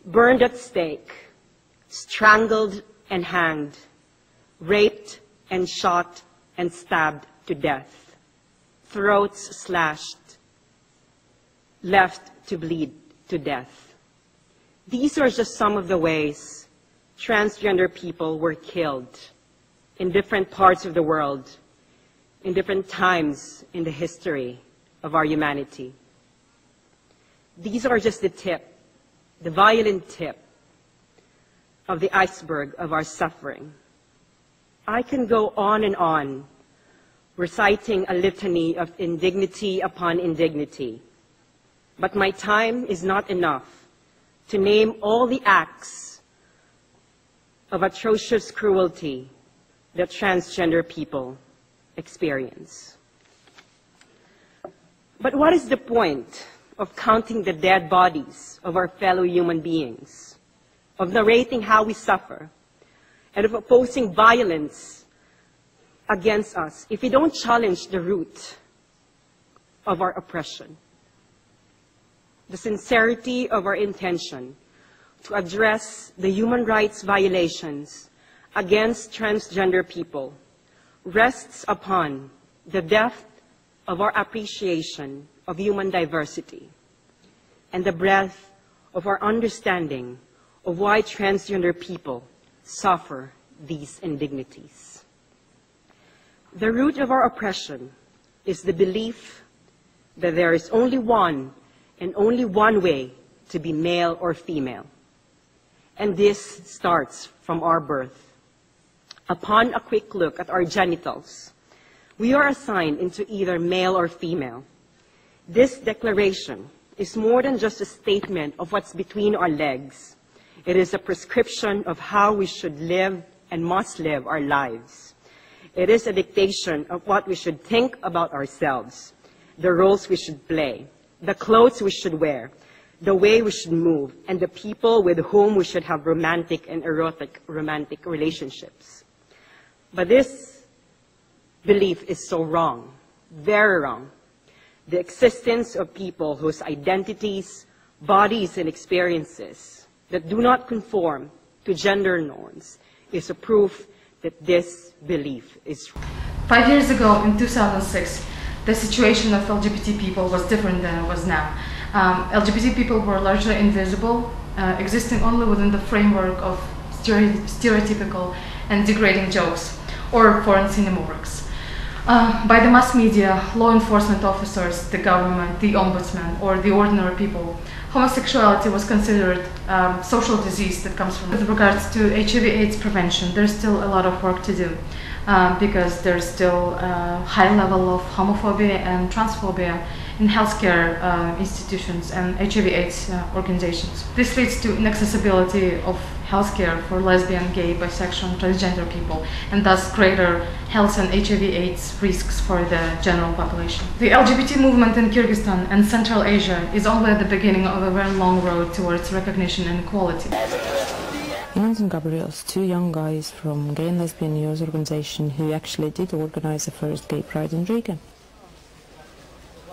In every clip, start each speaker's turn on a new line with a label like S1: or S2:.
S1: burned at stake, strangled and hanged, raped and shot and stabbed to death, throats slashed, left to bleed to death. These are just some of the ways transgender people were killed in different parts of the world, in different times in the history of our humanity. These are just the tip, the violent tip of the iceberg of our suffering. I can go on and on, reciting a litany of indignity upon indignity, but my time is not enough to name all the acts of atrocious cruelty that transgender people experience. But what is the point of counting the dead bodies of our fellow human beings, of narrating how we suffer, and of opposing violence against us if we don't challenge the root of our oppression? The sincerity of our intention to address the human rights violations against transgender people rests upon the depth of our appreciation of human diversity and the breadth of our understanding of why transgender people suffer these indignities. The root of our oppression is the belief that there is only one and only one way to be male or female. And this starts from our birth. Upon a quick look at our genitals, we are assigned into either male or female. This declaration is more than just a statement of what's between our legs. It is a prescription of how we should live and must live our lives. It is a dictation of what we should think about ourselves, the roles we should play, the clothes we should wear, the way we should move, and the people with whom we should have romantic and erotic romantic relationships. But this belief is so wrong, very wrong. The existence of people whose identities, bodies, and experiences that do not conform to gender norms is a proof that this belief is wrong.
S2: 5 years ago, in 2006, the situation of LGBT people was different than it was now. LGBT people were largely invisible, existing only within the framework of stereotypical and degrading jokes or foreign cinema works. By the mass media, law enforcement officers, the government, the ombudsman, or the ordinary people, homosexuality was considered a social disease that comes from. With regards to HIV/AIDS prevention, there's still a lot of work to do because there's still a high level of homophobia and transphobia in healthcare institutions and HIV/AIDS organizations. This leads to inaccessibility of healthcare for lesbian, gay, bisexual, and transgender people, and thus greater health and HIV/AIDS risks for the general population. The LGBT movement in Kyrgyzstan and Central Asia is only at the beginning of a very long road towards recognition and equality.
S3: Iman and Gabriels, two young guys from Gay and Lesbian Youth Organization who actually did organize the first gay pride in Riga.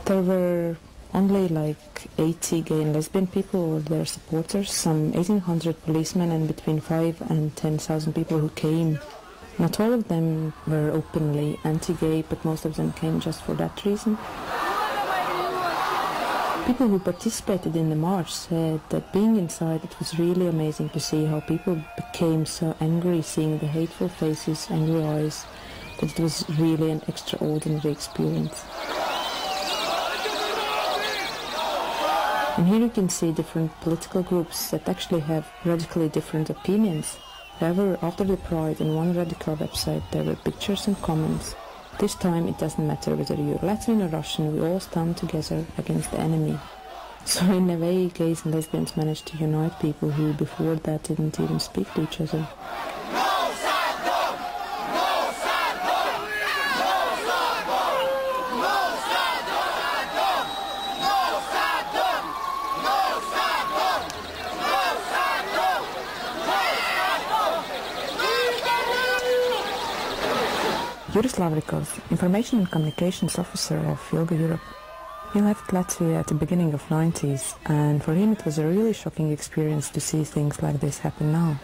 S3: There were only like 80 gay and lesbian people or their supporters, some 1,800 policemen and between 5,000 and 10,000 people who came. Not all of them were openly anti-gay, but most of them came just for that reason. People who participated in the march said that being inside, it was really amazing to see how people became so angry seeing the hateful faces, angry eyes, that it was really an extraordinary experience. And here you can see different political groups that actually have radically different opinions. However, after the Pride, on one radical website there were pictures and comments. This time it doesn't matter whether you're Latin or Russian, we all stand together against the enemy. So in a way, gays and lesbians managed to unite people who before that didn't even speak to each other. Yuris Lavrikov, Information and Communications Officer of Yoga Europe. He left Latvia at the beginning of 90s, and for him it was a really shocking experience to see things like this happen now.